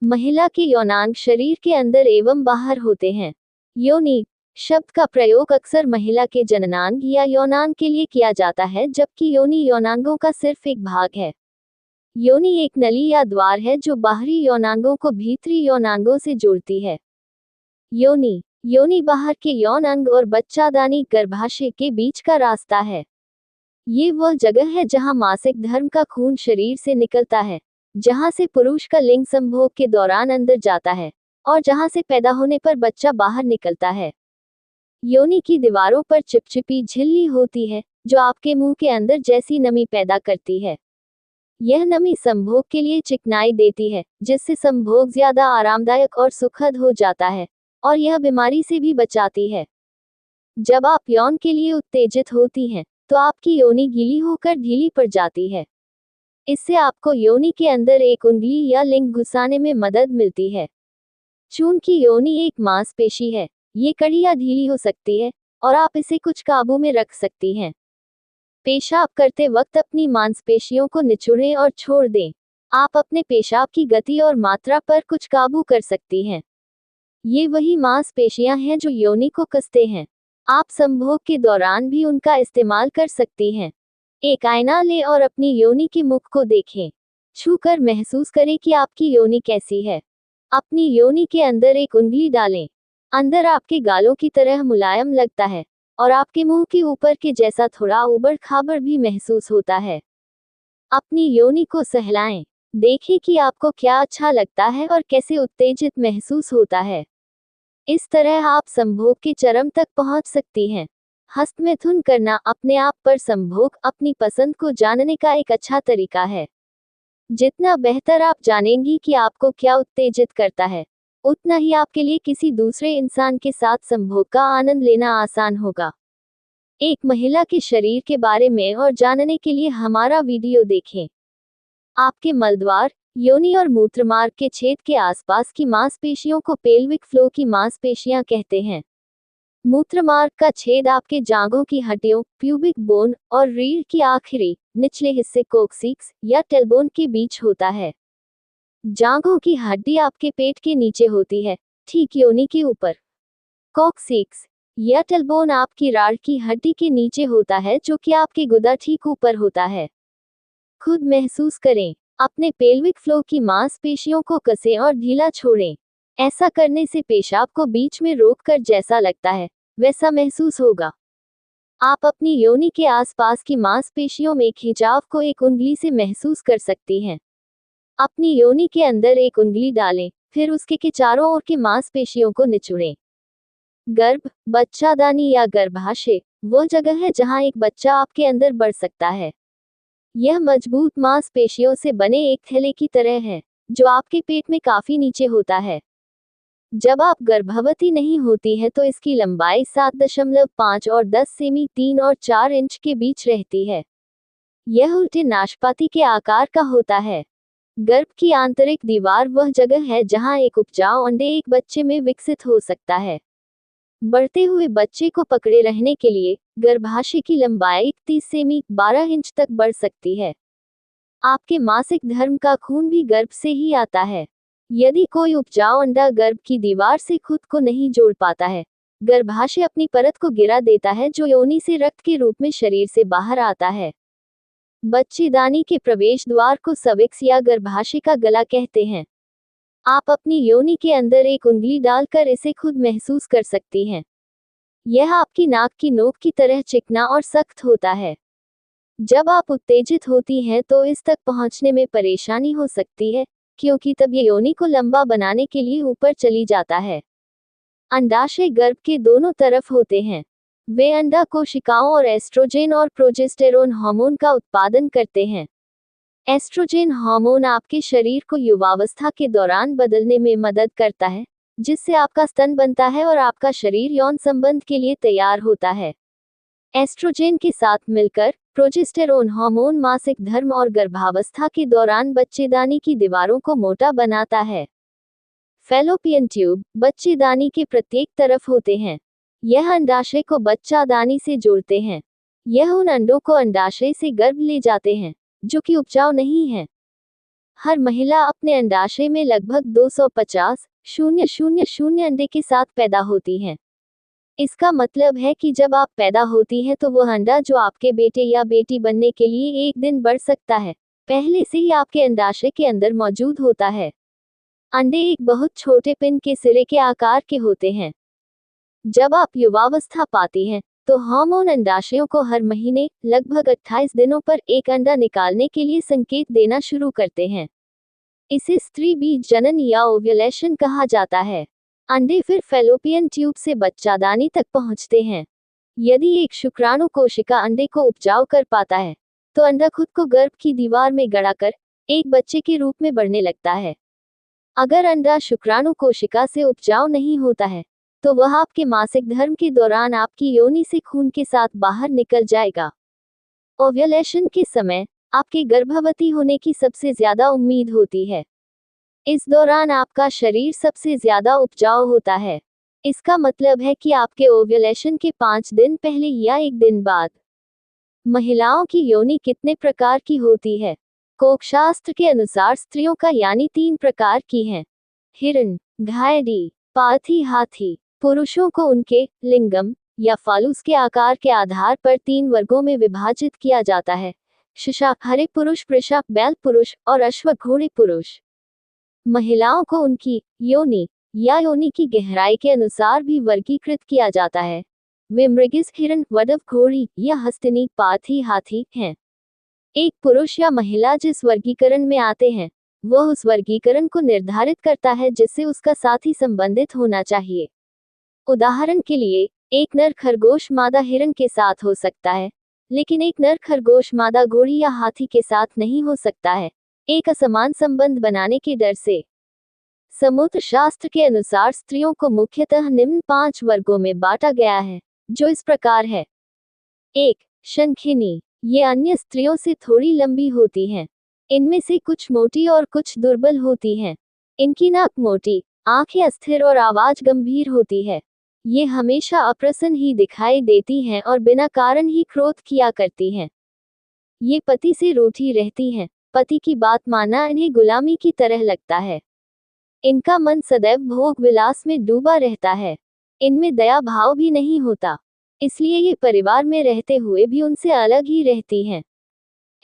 महिला के यौनांग शरीर के अंदर एवं बाहर होते हैं। योनि शब्द का प्रयोग अक्सर महिला के जननांग या यौनांग के लिए किया जाता है, जबकि योनि यौनांगों का सिर्फ एक भाग है। योनि एक नली या द्वार है जो बाहरी यौनांगों को भीतरी यौनांगों से जोड़ती है। योनि योनि बाहर के यौन अंग और बच्चादानी गर्भाशय के बीच का रास्ता है। ये वह जगह है जहां मासिक धर्म का खून शरीर से निकलता है, जहां से पुरुष का लिंग संभोग के दौरान अंदर जाता है और जहां से पैदा होने पर बच्चा बाहर निकलता है। योनि की दीवारों पर चिपचिपी झिल्ली होती है जो आपके मुंह के अंदर जैसी नमी पैदा करती है। यह नमी संभोग के लिए चिकनाई देती है, जिससे संभोग ज्यादा आरामदायक और सुखद हो जाता है और यह बीमारी से भी बचाती है। जब आप यौन के लिए उत्तेजित होती हैं, तो आपकी योनि गीली होकर ढीली पड़ जाती है। इससे आपको योनि के अंदर एक उंगली या लिंग घुसाने में मदद मिलती है। चूंकि योनि एक मांसपेशी है, ये कड़ी या ढीली हो सकती है और आप इसे कुछ काबू में रख सकती हैं। पेशाब करते वक्त अपनी मांसपेशियों को निचोड़ें और छोड़ दें। आप अपने पेशाब की गति और मात्रा पर कुछ काबू कर सकती हैं। ये वही मांसपेशियां हैं जो योनि को कसते हैं। आप संभोग के दौरान भी उनका इस्तेमाल कर सकती हैं। एक आईना लें और अपनी योनि के मुख को देखें। छूकर महसूस करें कि आपकी योनि कैसी है। अपनी योनि के अंदर एक उंगली डालें। अंदर आपके गालों की तरह मुलायम लगता है और आपके मुंह के ऊपर के जैसा थोड़ा उबड़ खाबड़ भी महसूस होता है। अपनी योनि को सहलाएं। देखें कि आपको क्या अच्छा लगता है और कैसे उत्तेजित महसूस होता है। इस तरह आप संभोग के चरम तक पहुंच सकती हैं। हस्तमैथुन करना अपने आप पर संभोग अपनी पसंद को जानने का एक अच्छा तरीका है। जितना बेहतर आप जानेंगी कि आपको क्या उत्तेजित करता है, उतना ही आपके लिए किसी दूसरे इंसान के साथ संभोग का आनंद लेना आसान होगा। एक महिला के शरीर के बारे में और जानने के लिए हमारा वीडियो देखें। आपके मलद्वार, योनि और मूत्रमार्ग के छेद के आसपास की मांसपेशियों को पेल्विक फ्लोर की मांसपेशियां कहते हैं। मूत्रमार्ग का छेद आपके जांघों की हड्डियों, प्यूबिक बोन और रीढ़ की आखिरी निचले हिस्से कोक्सिक्स या टेलबोन के बीच होता है। जांघों की हड्डी आपके पेट के नीचे होती है, ठीक योनि के ऊपर। कोक्सिक्स या टेलबोन आपकी रीढ़ की हड्डी के नीचे होता है, जो कि आपके गुदा ठीक ऊपर होता है। खुद महसूस करें। अपने पेल्विक फ्लोर की मांसपेशियों को कसें और ढीला छोड़ें। ऐसा करने से पेशाब को बीच में रोककर जैसा लगता है, वैसा महसूस होगा। आप अपनी योनि के आसपास की मांसपेशियों में खिंचाव को एक उंगली से महसूस कर सकती हैं। अपनी योनि के अंदर एक उंगली डालें, फिर उसके के चारों ओर की मांसपेशियों को निचोड़ें। गर्भ, बच्चादानी या गर्भाशय वो जगह है जहां एक बच्चा आपके अंदर बढ़ सकता है। यह मजबूत मांसपेशियों से बने एक थैले की तरह है, जो आपके पेट में काफी नीचे होता है। जब आप गर्भवती नहीं होती हैं तो इसकी लंबाई 7.5 और 10 सेमी 3 और 4 इंच के बीच रहती है। यह उल्टे नाशपाती के आकार का होता है। गर्भ की आंतरिक दीवार वह जगह है जहां एक उपजाऊ अंडे एक बच्चे में विकसित हो सकता है। बढ़ते हुए बच्चे को पकड़े रहने के लिए गर्भाशय की लंबाई 30 सेमी 12 इंच तक बढ़ सकती है। आपके मासिक धर्म का खून भी गर्भ से ही आता है। यदि कोई उपजाऊ अंडा गर्भ की दीवार से खुद को नहीं जोड़ पाता है, गर्भाशय अपनी परत को गिरा देता है, जो योनि से रक्त के रूप में शरीर से बाहर आता है। बच्चेदानी के प्रवेश द्वार को सर्विक्स या गर्भाशय का गला कहते हैं। आप अपनी योनि के अंदर एक उंगली डालकर इसे खुद महसूस कर सकती हैं। यह आपकी नाक की नोक की तरह चिकना और सख्त होता है। जब आप उत्तेजित होती हैं तो इस तक पहुंचने में परेशानी हो सकती है, क्योंकि तब ये योनि को लंबा बनाने के लिए ऊपर चली जाता है। अंडाशय गर्भ के दोनों तरफ होते हैं। वे अंडा कोशिकाओं और एस्ट्रोजेन और प्रोजेस्टेरोन हार्मोन का उत्पादन करते हैं। एस्ट्रोजेन हार्मोन आपके शरीर को युवावस्था के दौरान बदलने में मदद करता है, जिससे आपका स्तन बनता है और आपका शरीर यौन संबंध के लिए तैयार होता है। एस्ट्रोजेन के साथ मिलकर प्रोजेस्टेरोन हार्मोन मासिक धर्म और गर्भावस्था के दौरान बच्चेदानी की दीवारों को मोटा बनाता है। फैलोपियन ट्यूब बच्चेदानी के प्रत्येक तरफ होते हैं। यह अंडाशय को बच्चादानी से जोड़ते हैं। यह उन अंडों को अंडाशय से गर्भ ले जाते हैं, जो कि उपजाऊ नहीं हैं। हर महिला अपने अंडाशय में लगभग 250,000 अंडे के साथ पैदा होती हैं। इसका मतलब है कि जब आप पैदा होती हैं तो वह अंडा जो आपके बेटे या बेटी बनने के लिए एक दिन बढ़ सकता है, पहले से ही आपके अंडाशय के अंदर मौजूद होता है। अंडे एक बहुत छोटे पिन के सिरे के आकार के होते हैं। जब आप युवावस्था पाती हैं, तो हार्मोन अंडाशयों को हर महीने लगभग 28 दिनों पर एक अंडा निकालने के लिए संकेत देना शुरू करते हैं। इसे स्त्री बीज जनन या ओव्यूलेशन कहा जाता है। अंडे फिर फैलोपियन ट्यूब से बच्चादानी तक पहुंचते हैं। यदि एक शुक्राणु कोशिका अंडे को उपजाऊ कर पाता है, तो अंडा खुद को गर्भ की दीवार में गड़ाकर एक बच्चे के रूप में बढ़ने लगता है। अगर अंडा शुक्राणु कोशिका से उपजाऊ नहीं होता है, तो वह आपके मासिक धर्म के दौरान आपकी योनि से खून के साथ बाहर निकल जाएगा। ओव्यूलेशन के समय आपके गर्भवती होने की सबसे ज्यादा उम्मीद होती है। इस दौरान आपका शरीर सबसे ज्यादा उपजाऊ होता है। इसका मतलब है कि आपके ओव्यूलेशन के 5 दिन पहले या 1 दिन बाद। महिलाओं की योनि कितने प्रकार की होती है? कोकशास्त्र के अनुसार स्त्रियों का यानी 3 प्रकार की हैं। हिरण, घायडी, पार्थी हाथी। पुरुषों को उनके लिंगम या फालूस के आकार के आधार पर 3 वर्गों में विभाजित किया जाता है: शाकाहारी पुरुष, वृषभ बैल पुरुष और अश्व घोड़े पुरुष। महिलाओं को उनकी योनि या योनि की गहराई के अनुसार भी वर्गीकृत किया जाता है। वे मृगिस, हिरण, वडव घोड़ी या हस्तिनी, पार्थी हाथी हैं। एक पुरुष या महिला जिस वर्गीकरण में आते हैं, वह उस वर्गीकरण को निर्धारित करता है जिससे उसका साथी संबंधित होना चाहिए। उदाहरण के लिए, एक नर खरगोश मादा हिरण के साथ हो सकता है, लेकिन एक नर खरगोश मादा घोड़ी या हाथी के साथ नहीं हो सकता है, एक असमान संबंध बनाने के डर से। समुद्र शास्त्र के अनुसार स्त्रियों को मुख्यतः निम्न 5 वर्गों में बांटा गया है, जो इस प्रकार है। 1. शंखिनी। ये अन्य स्त्रियों से थोड़ी लंबी होती हैं। इनमें से कुछ मोटी और कुछ दुर्बल होती हैं। इनकी नाक मोटी, आंखें अस्थिर और आवाज गंभीर होती है। ये हमेशा अप्रसन्न ही दिखाई देती हैं और बिना कारण ही क्रोध किया करती हैं। ये पति से रूठी रहती हैं। पति की बात मानना इन्हें गुलामी की तरह लगता है। इनका मन सदैव भोग विलास में डूबा रहता है। इनमें दया भाव भी नहीं होता, इसलिए ये परिवार में रहते हुए भी उनसे अलग ही रहती हैं।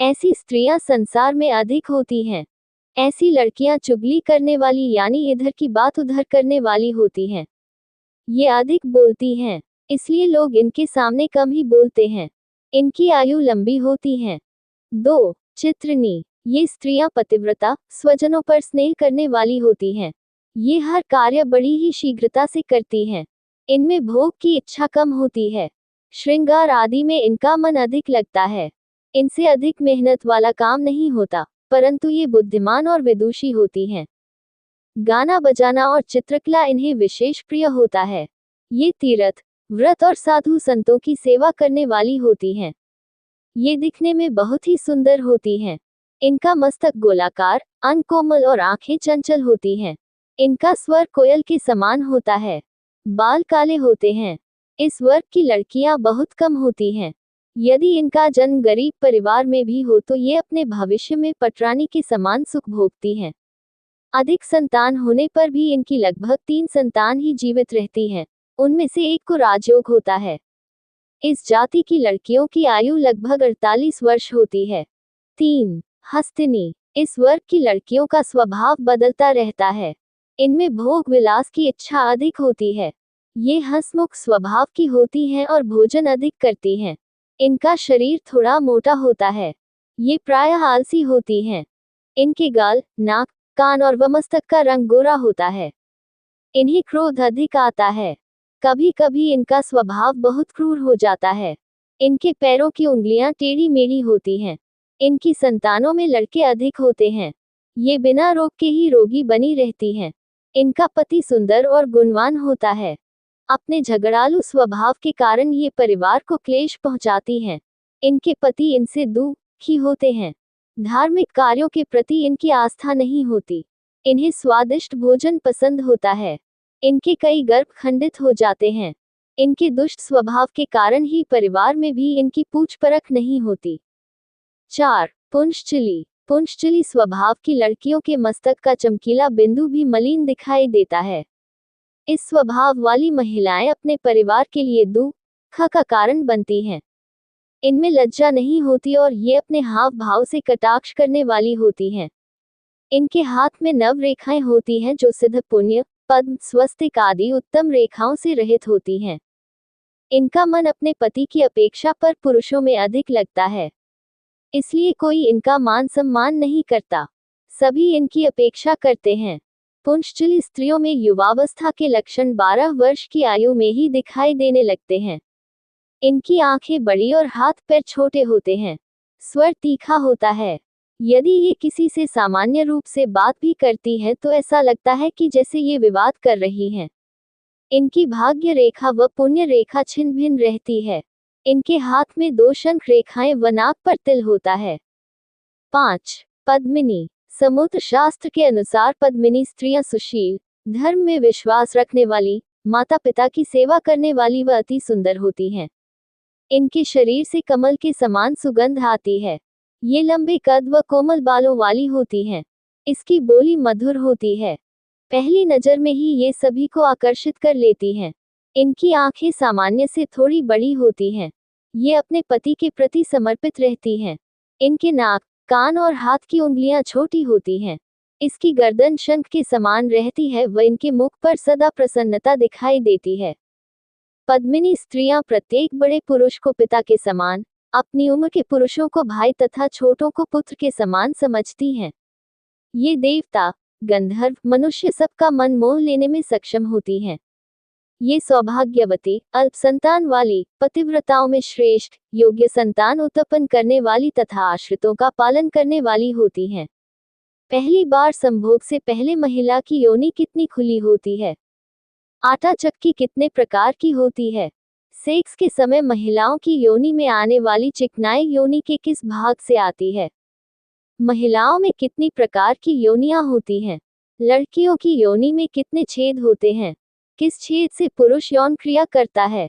ऐसी स्त्रियां संसार में अधिक होती हैं। ऐसी लड़कियां चुगली करने वाली यानी इधर की बात उधर करने वाली होती हैं। ये अधिक बोलती हैं, इसलिए लोग इनके सामने कम ही बोलते हैं। इनकी आयु लंबी होती है। 2. चित्रनी। ये स्त्रियां पतिव्रता, स्वजनों पर स्नेह करने वाली होती हैं। ये हर कार्य बड़ी ही शीघ्रता से करती हैं। इनमें भोग की इच्छा कम होती है। श्रृंगार आदि में इनका मन अधिक लगता है। इनसे अधिक मेहनत वाला काम नहीं होता, परंतु ये बुद्धिमान और विदुषी होती हैं। गाना बजाना और चित्रकला इन्हें विशेष प्रिय होता है। ये तीर्थ, व्रत और साधु संतों की सेवा करने वाली होती हैं। ये दिखने में बहुत ही सुंदर होती हैं। इनका मस्तक गोलाकार, अंग कोमल और आंखें चंचल होती हैं। इनका स्वर कोयल के समान होता है। बाल काले होते हैं। इस वर्ग की लड़कियां बहुत कम होती हैं। यदि इनका जन्म गरीब परिवार में भी हो तो ये अपने भविष्य में पटरानी के समान सुख भोगती हैं। अधिक संतान होने पर भी इनकी लगभग 3 संतान ही जीवित रहती हैं। उनमें से एक को राजयोग होता है। इस जाति की लड़कियों की आयु लगभग 48 वर्ष होती है। 3. हस्तिनी। इस वर्ग की लड़कियों का स्वभाव बदलता रहता है। इनमें भोग विलास की इच्छा अधिक होती है। ये हंसमुख स्वभाव की होती हैं और भोजन अधिक करती हैं। इनका शरीर थोड़ा मोटा होता है। ये प्रायः आलसी होती हैं। इनके गाल, नाक, कान और मस्तक का रंग गोरा होता है। इन्हें क्रोध अधिक आता है। कभी कभी इनका स्वभाव बहुत क्रूर हो जाता है। इनके पैरों की उंगलियां टेढ़ी मेढ़ी होती हैं। इनकी संतानों में लड़के अधिक होते हैं। ये बिना रोग के ही रोगी बनी रहती हैं। इनका पति सुंदर और गुणवान होता है। अपने झगड़ालू स्वभाव के कारण ये परिवार को क्लेश पहुंचाती हैं। इनके पति इनसे दुखी होते हैं। धार्मिक कार्यों के प्रति इनकी आस्था नहीं होती। इन्हें स्वादिष्ट भोजन पसंद होता है। इनके कई गर्भ खंडित हो जाते हैं। इनके दुष्ट स्वभाव के कारण ही परिवार में भी इनकी पूछ परख नहीं होती। 4. पुंश्चली। पुंछचली स्वभाव की लड़कियों के मस्तक का चमकीला बिंदु भी मलिन दिखाई देता है। इस स्वभाव वाली महिलाएं अपने परिवार के लिए दुख का कारण बनती हैं। इनमें लज्जा नहीं होती और ये अपने हाव भाव से कटाक्ष करने वाली होती हैं। इनके हाथ में नव रेखाएं होती हैं जो सिद्ध पुण्य पद्म स्वस्तिक आदि उत्तम रेखाओं से रहित होती हैं। इनका मन अपने पति की अपेक्षा पर पुरुषों में अधिक लगता है, इसलिए कोई इनका मान सम्मान नहीं करता, सभी इनकी अपेक्षा करते हैं। पुंछचली स्त्रियों में युवावस्था के लक्षण 12 वर्ष की आयु में ही दिखाई देने लगते हैं। इनकी आंखें बड़ी और हाथ पैर छोटे होते हैं। स्वर तीखा होता है। यदि ये किसी से सामान्य रूप से बात भी करती है तो ऐसा लगता है कि जैसे ये विवाद कर रही हैं। इनकी भाग्य रेखा व पुण्य रेखा छिन्न भिन्न रहती है। इनके हाथ में 2 शंख रेखाएं व नाक पर तिल होता है। 5. पद्मिनी। समुद्र शास्त्र के अनुसार पद्मिनी स्त्रियां सुशील, धर्म में विश्वास रखने वाली, माता पिता की सेवा करने वाली व अति सुंदर होती हैं। इनके शरीर से कमल के समान सुगंध आती है। ये लंबे कद व कोमल बालों वाली होती हैं। इसकी बोली मधुर होती है। पहली नजर में ही ये सभी को आकर्षित कर लेती हैं। इनकी आंखें सामान्य से थोड़ी बड़ी होती हैं। ये अपने पति के प्रति समर्पित रहती हैं। इनके नाक, कान और हाथ की उंगलियां छोटी होती हैं। इसकी गर्दन शंख के समान रहती है व इनके मुख पर सदा प्रसन्नता दिखाई देती है। पद्मिनी स्त्रियां प्रत्येक बड़े पुरुष को पिता के समान, अपनी उम्र के पुरुषों को भाई तथा छोटों को पुत्र के समान समझती हैं। ये देवता, गंधर्व, मनुष्य सबका मन मोह लेने में सक्षम होती हैं। ये सौभाग्यवती, अल्प संतान वाली, पतिव्रताओं में श्रेष्ठ, योग्य संतान उत्पन्न करने वाली तथा आश्रितों का पालन करने वाली होती हैं। पहली बार संभोग से पहले महिला की योनि कितनी खुली होती है? आटा चक्की कितने प्रकार की होती है? सेक्स के समय महिलाओं की योनि में आने वाली चिकनाई योनि के किस भाग से आती है? महिलाओं में कितनी प्रकार की योनियां होती हैं? लड़कियों की योनि में कितने छेद होते हैं? किस छेद से पुरुष यौन क्रिया करता है?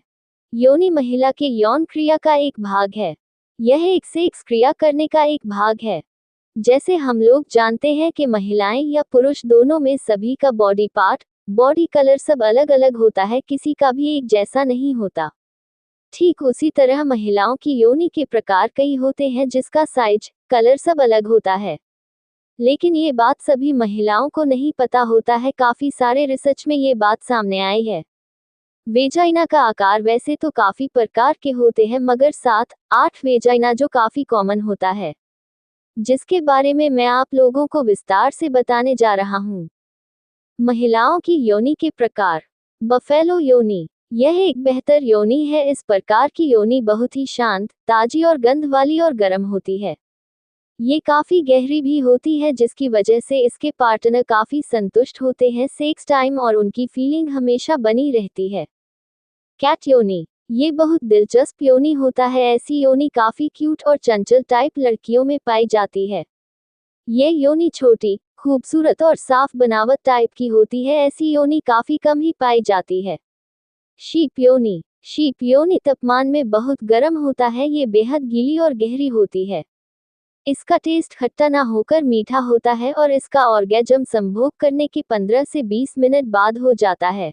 योनि महिला के यौन क्रिया का एक भाग है। यह एक सेक्स क्रिया करने का एक भाग है। जैसे हम लोग जानते हैं कि महिलाएं या पुरुष दोनों में सभी का बॉडी पार्ट, बॉडी कलर सब अलग अलग होता है, किसी का भी एक जैसा नहीं होता। ठीक उसी तरह महिलाओं की योनि के प्रकार कई होते हैं जिसका साइज, कलर सब अलग होता है। लेकिन ये बात सभी महिलाओं को नहीं पता होता है। काफी सारे रिसर्च में ये बात सामने आई है। वेजाइना का आकार वैसे तो काफी प्रकार के होते हैं, मगर 7-8 वेजाइना जो काफी कॉमन होता है, जिसके बारे में मैं आप लोगों को विस्तार से बताने जा रहा हूँ। महिलाओं की योनि के प्रकार। बफेलो योनि। यह एक बेहतर योनि है। इस प्रकार की योनि बहुत ही शांत, ताजी और गंध वाली और गर्म होती है। ये काफी गहरी भी होती है, जिसकी वजह से इसके पार्टनर काफी संतुष्ट होते हैं सेक्स टाइम और उनकी फीलिंग हमेशा बनी रहती है। कैट योनि। ये बहुत दिलचस्प योनि होता है। ऐसी योनि काफी क्यूट और चंचल टाइप लड़कियों में पाई जाती है। ये योनि छोटी, खूबसूरत और साफ बनावट टाइप की होती है। ऐसी योनि काफी कम ही पाई जाती है। शीप योनि। शीप योनि तापमान में बहुत गर्म होता है। ये बेहद गीली और गहरी होती है। इसका टेस्ट खट्टा ना होकर मीठा होता है और इसका ऑर्गेजम संभोग करने के 15 से 20 मिनट बाद हो जाता है।